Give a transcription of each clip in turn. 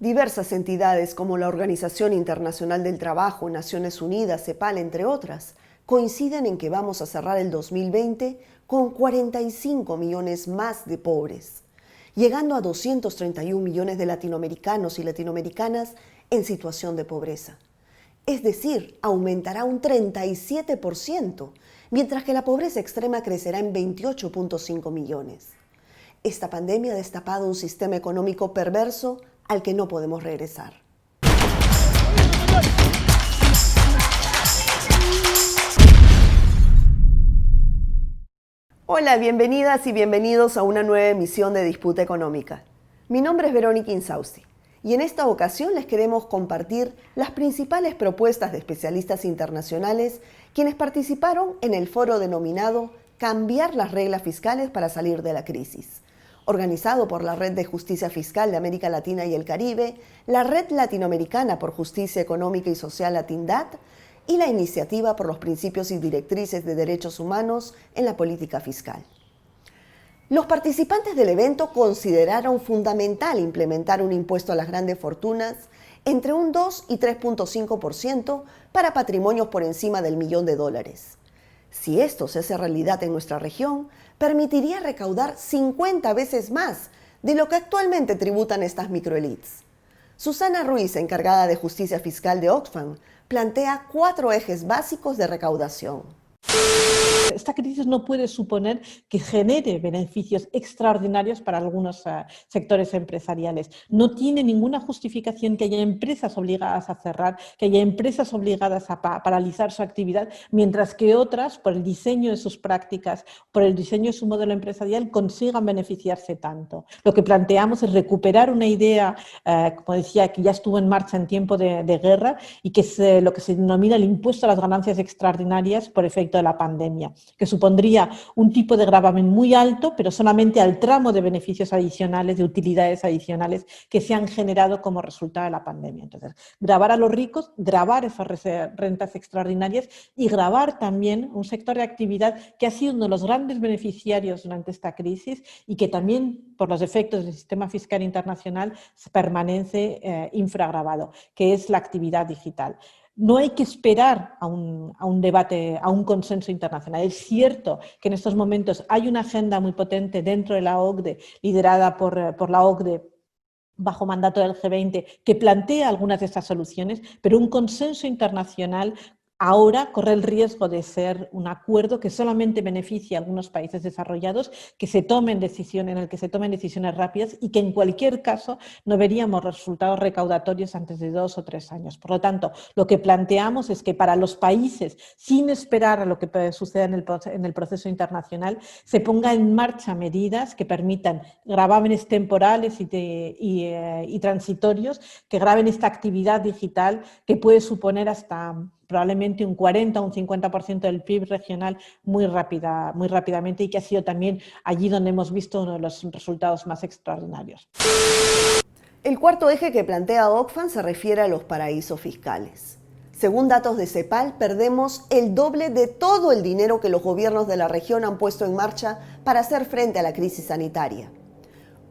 Diversas entidades como la Organización Internacional del Trabajo, Naciones Unidas, CEPAL, entre otras, coinciden en que vamos a cerrar el 2020 con 45 millones más de pobres, llegando a 231 millones de latinoamericanos y latinoamericanas en situación de pobreza. Es decir, aumentará un 37%, mientras que la pobreza extrema crecerá en 28.5 millones. Esta pandemia ha destapado un sistema económico perverso al que no podemos regresar. Hola, bienvenidas y bienvenidos a una nueva emisión de Disputa Económica. Mi nombre es Verónica Insausti y en esta ocasión les queremos compartir las principales propuestas de especialistas internacionales quienes participaron en el foro denominado Cambiar las reglas fiscales para salir de la crisis, organizado por la Red de Justicia Fiscal de América Latina y el Caribe, la Red Latinoamericana por Justicia Económica y Social Latindad y la Iniciativa por los Principios y Directrices de Derechos Humanos en la Política Fiscal. Los participantes del evento consideraron fundamental implementar un impuesto a las grandes fortunas entre un 2 y 3.5% para patrimonios por encima del $1.000.000. Si esto se hace realidad en nuestra región, permitiría recaudar 50 veces más de lo que actualmente tributan estas microelites. Susana Ruiz, encargada de Justicia Fiscal de Oxfam, plantea 4 ejes básicos de recaudación. Esta crisis no puede suponer que genere beneficios extraordinarios para algunos sectores empresariales. No tiene ninguna justificación que haya empresas obligadas a cerrar, que haya empresas obligadas a paralizar su actividad, mientras que otras, por el diseño de sus prácticas, por el diseño de su modelo empresarial, consigan beneficiarse tanto. Lo que planteamos es recuperar una idea, como decía, que ya estuvo en marcha en tiempo de guerra y que es lo que se denomina el impuesto a las ganancias extraordinarias por efecto de la pandemia, que supondría un tipo de gravamen muy alto, pero solamente al tramo de beneficios adicionales, de utilidades adicionales que se han generado como resultado de la pandemia. Entonces, gravar a los ricos, gravar esas rentas extraordinarias y gravar también un sector de actividad que ha sido uno de los grandes beneficiarios durante esta crisis y que también, por los efectos del sistema fiscal internacional, permanece infragravado, que es la actividad digital. No hay que esperar a un debate, a un consenso internacional. Es cierto que en estos momentos hay una agenda muy potente dentro de la OCDE, liderada por la OCDE, bajo mandato del G20, que plantea algunas de estas soluciones, pero un consenso internacional ahora corre el riesgo de ser un acuerdo que solamente beneficie a algunos países desarrollados, que se tomen decisiones, en el que se tomen decisiones rápidas y que en cualquier caso no veríamos resultados recaudatorios antes de 2 o 3 años. Por lo tanto, lo que planteamos es que para los países, sin esperar a lo que suceda en el proceso internacional, se pongan en marcha medidas que permitan gravámenes temporales y transitorios, que graven esta actividad digital que puede suponer hasta probablemente un 40 o un 50% del PIB regional muy rápidamente y que ha sido también allí donde hemos visto uno de los resultados más extraordinarios. El cuarto eje que plantea Oxfam se refiere a los paraísos fiscales. Según datos de CEPAL, perdemos el doble de todo el dinero que los gobiernos de la región han puesto en marcha para hacer frente a la crisis sanitaria.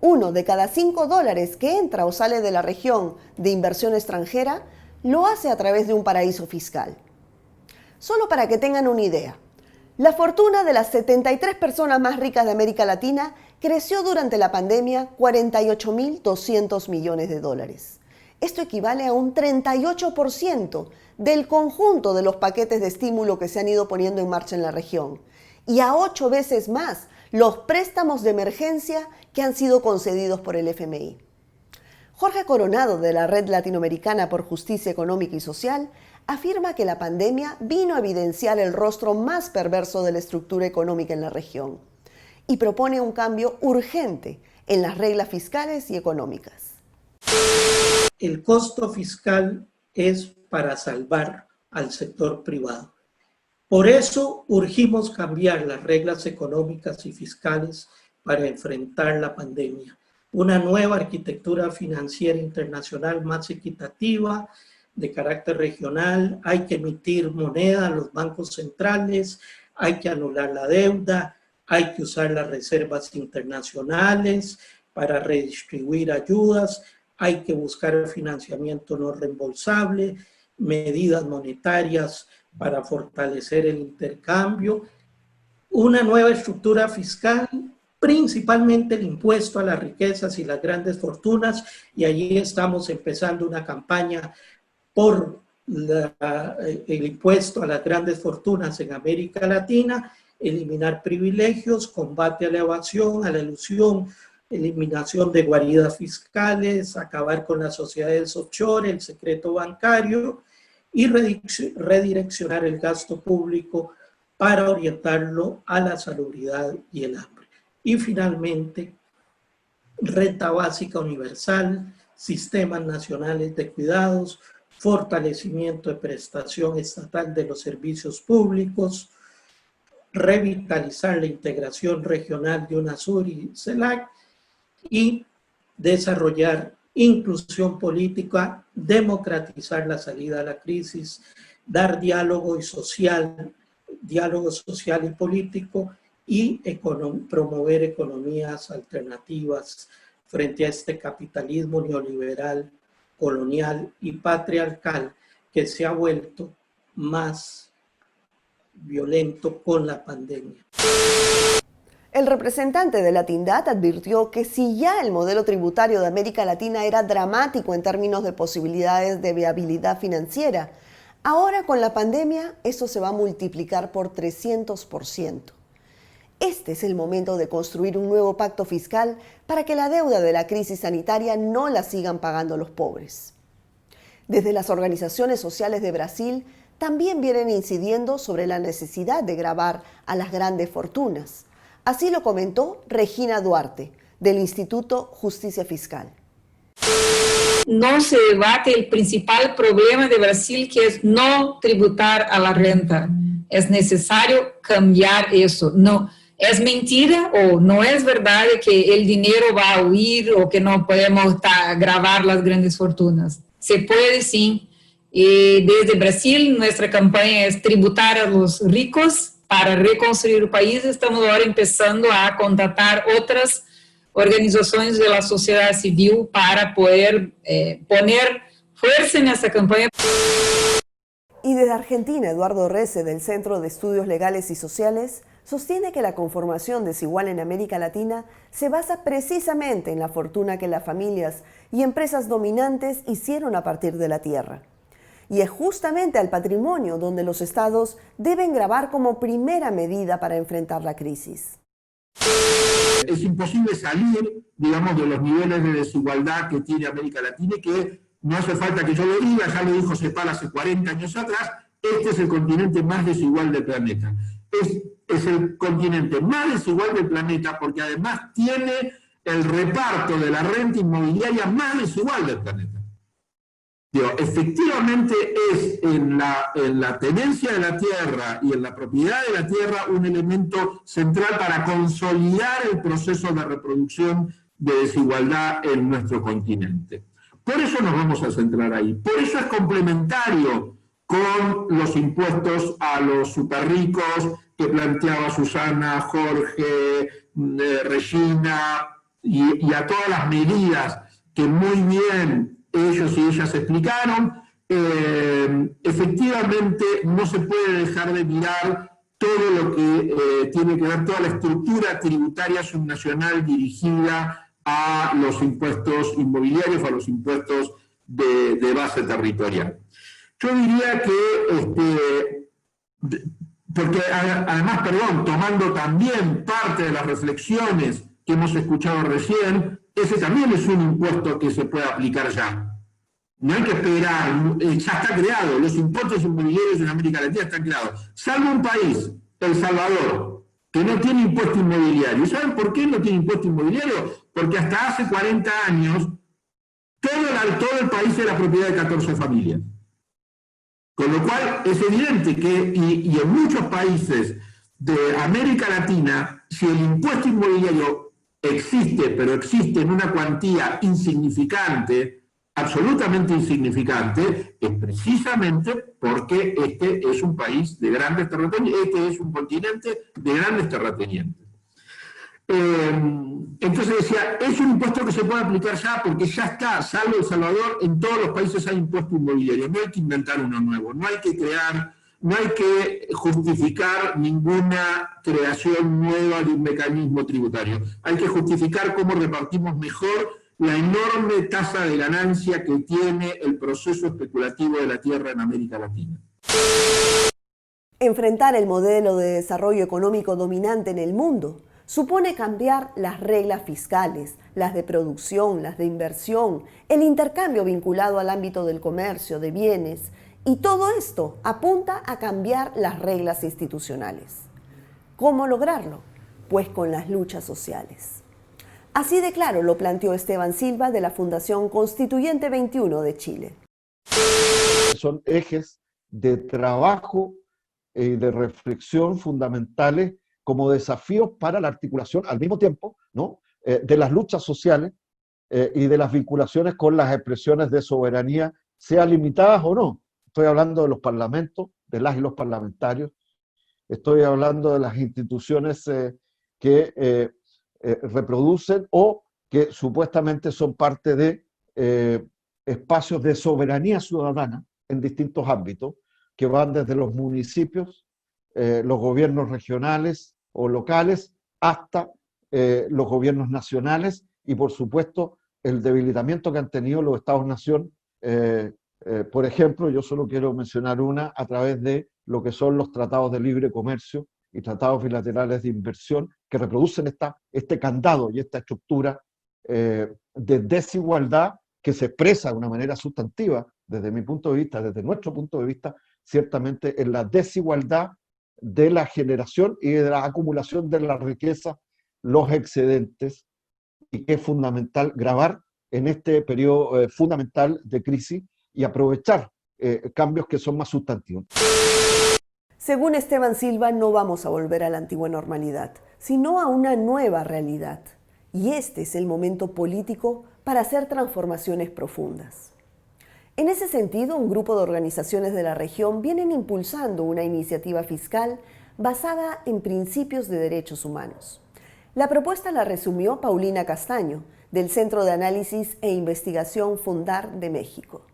1 de cada 5 dólares que entra o sale de la región de inversión extranjera lo hace a través de un paraíso fiscal. Solo para que tengan una idea, la fortuna de las 73 personas más ricas de América Latina creció durante la pandemia 48.200 millones de dólares. Esto equivale a un 38% del conjunto de los paquetes de estímulo que se han ido poniendo en marcha en la región y a 8 veces más los préstamos de emergencia que han sido concedidos por el FMI. Jorge Coronado, de la Red Latinoamericana por Justicia Económica y Social, afirma que la pandemia vino a evidenciar el rostro más perverso de la estructura económica en la región y propone un cambio urgente en las reglas fiscales y económicas. El costo fiscal es para salvar al sector privado. Por eso urgimos cambiar las reglas económicas y fiscales para enfrentar la pandemia. Una nueva arquitectura financiera internacional más equitativa, de carácter regional, hay que emitir moneda a los bancos centrales, hay que anular la deuda, hay que usar las reservas internacionales para redistribuir ayudas, hay que buscar financiamiento no reembolsable, medidas monetarias para fortalecer el intercambio, una nueva estructura fiscal, principalmente el impuesto a las riquezas y las grandes fortunas, y allí estamos empezando una campaña por el impuesto a las grandes fortunas en América Latina, eliminar privilegios, combate a la evasión, a la elusión, eliminación de guaridas fiscales, acabar con las sociedades offshore, el secreto bancario y redireccionar el gasto público para orientarlo a la salubridad y el hambre. Y finalmente, renta básica universal, sistemas nacionales de cuidados, fortalecimiento de prestación estatal de los servicios públicos, revitalizar la integración regional de UNASUR y CELAC y desarrollar inclusión política, democratizar la salida a la crisis, dar diálogo social y político y promover economías alternativas frente a este capitalismo neoliberal, colonial y patriarcal que se ha vuelto más violento con la pandemia. El representante de la Tindad advirtió que si ya el modelo tributario de América Latina era dramático en términos de posibilidades de viabilidad financiera, ahora con la pandemia eso se va a multiplicar por 300%. Este es el momento de construir un nuevo pacto fiscal para que la deuda de la crisis sanitaria no la sigan pagando los pobres. Desde las organizaciones sociales de Brasil también vienen incidiendo sobre la necesidad de gravar a las grandes fortunas. Así lo comentó Regina Duarte, del Instituto Justicia Fiscal. No se debate el principal problema de Brasil, que es no tributar a la renta. Es necesario cambiar eso. No, es mentira o no es verdad que el dinero va a huir o que no podemos gravar las grandes fortunas. Se puede, sí. Y desde Brasil, nuestra campaña es tributar a los ricos para reconstruir el país. Estamos ahora empezando a contratar otras organizaciones de la sociedad civil para poder poner fuerza en esta campaña. Y desde Argentina, Eduardo Rece, del Centro de Estudios Legales y Sociales, sostiene que la conformación desigual en América Latina se basa precisamente en la fortuna que las familias y empresas dominantes hicieron a partir de la tierra. Y es justamente al patrimonio donde los estados deben gravar como primera medida para enfrentar la crisis. Es imposible salir, digamos, de los niveles de desigualdad que tiene América Latina y que no hace falta que yo lo diga, ya lo dijo CEPAL hace 40 años atrás, este es el continente más desigual del planeta. Es el continente más desigual del planeta porque además tiene el reparto de la renta inmobiliaria más desigual del planeta. Efectivamente es en la tenencia de la tierra y en la propiedad de la tierra un elemento central para consolidar el proceso de reproducción de desigualdad en nuestro continente. Por eso nos vamos a centrar ahí. Por eso es complementario con los impuestos a los superricos que planteaba Susana, Jorge, Regina y a todas las medidas que muy bien ellos y ellas explicaron. Efectivamente no se puede dejar de mirar todo lo que tiene que ver, toda la estructura tributaria subnacional dirigida a los impuestos inmobiliarios, a los impuestos de base territorial. Yo diría que, porque además, tomando también parte de las reflexiones que hemos escuchado recién, ese también es un impuesto que se puede aplicar ya. No hay que esperar, ya está creado, los impuestos inmobiliarios en América Latina están creados. Salvo un país, El Salvador, que no tiene impuesto inmobiliario. ¿Y saben por qué no tiene impuesto inmobiliario? Porque hasta hace 40 años todo el país era propiedad de 14 familias. Con lo cual es evidente que, y en muchos países de América Latina, si el impuesto inmobiliario existe, pero existe en una cuantía insignificante, absolutamente insignificante, es precisamente porque este es un país de grandes terratenientes, este es un continente de grandes terratenientes. Entonces decía, es un impuesto que se puede aplicar ya porque ya está, salvo El Salvador, en todos los países hay impuesto inmobiliario, no hay que inventar uno nuevo, no hay que crear, no hay que justificar ninguna creación nueva de un mecanismo tributario, hay que justificar cómo repartimos mejor la enorme tasa de ganancia que tiene el proceso especulativo de la tierra en América Latina. Enfrentar el modelo de desarrollo económico dominante en el mundo supone cambiar las reglas fiscales, las de producción, las de inversión, el intercambio vinculado al ámbito del comercio, de bienes, y todo esto apunta a cambiar las reglas institucionales. ¿Cómo lograrlo? Pues con las luchas sociales. Así de claro lo planteó Esteban Silva de la Fundación Constituyente 21 de Chile. Son ejes de trabajo y de reflexión fundamentales como desafíos para la articulación al mismo tiempo, ¿no?, de las luchas sociales y de las vinculaciones con las expresiones de soberanía, sean limitadas o no. Estoy hablando de los parlamentos, de las y los parlamentarios, estoy hablando de las instituciones que reproducen o que supuestamente son parte de espacios de soberanía ciudadana en distintos ámbitos, que van desde los municipios, los gobiernos regionales o locales, hasta los gobiernos nacionales y, por supuesto, el debilitamiento que han tenido los Estados-nación. Por ejemplo, yo solo quiero mencionar una a través de lo que son los tratados de libre comercio y tratados bilaterales de inversión que reproducen este candado y esta estructura de desigualdad que se expresa de una manera sustantiva, desde mi punto de vista, desde nuestro punto de vista, ciertamente en la desigualdad de la generación y de la acumulación de la riqueza, los excedentes, y que es fundamental grabar en este periodo fundamental de crisis y aprovechar cambios que son más sustantivos. Según Esteban Silva, no vamos a volver a la antigua normalidad, sino a una nueva realidad. Y este es el momento político para hacer transformaciones profundas. En ese sentido, un grupo de organizaciones de la región vienen impulsando una iniciativa fiscal basada en principios de derechos humanos. La propuesta la resumió Paulina Castaño, del Centro de Análisis e Investigación Fundar de México.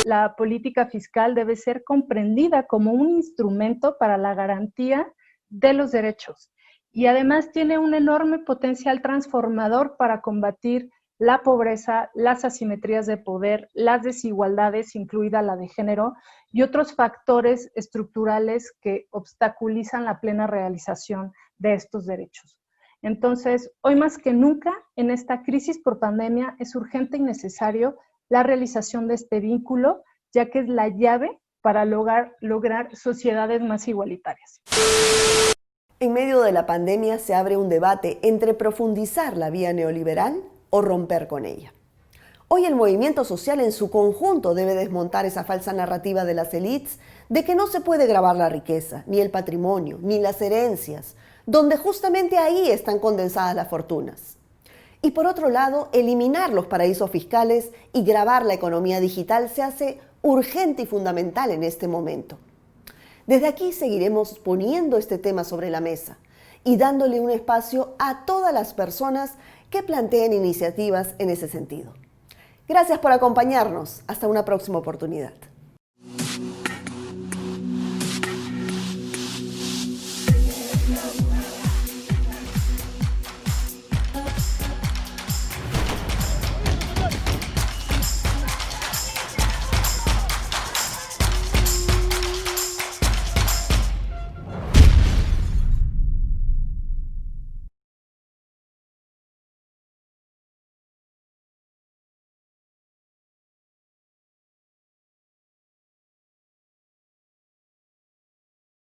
La política fiscal debe ser comprendida como un instrumento para la garantía de los derechos y además tiene un enorme potencial transformador para combatir la pobreza, las asimetrías de poder, las desigualdades, incluida la de género, y otros factores estructurales que obstaculizan la plena realización de estos derechos. Entonces, hoy más que nunca, en esta crisis por pandemia, es urgente y necesario la realización de este vínculo, ya que es la llave para lograr sociedades más igualitarias. En medio de la pandemia se abre un debate entre profundizar la vía neoliberal o romper con ella. Hoy el movimiento social en su conjunto debe desmontar esa falsa narrativa de las élites de que no se puede gravar la riqueza, ni el patrimonio, ni las herencias, donde justamente ahí están condensadas las fortunas. Y por otro lado, eliminar los paraísos fiscales y gravar la economía digital se hace urgente y fundamental en este momento. Desde aquí seguiremos poniendo este tema sobre la mesa y dándole un espacio a todas las personas que planteen iniciativas en ese sentido. Gracias por acompañarnos. Hasta una próxima oportunidad.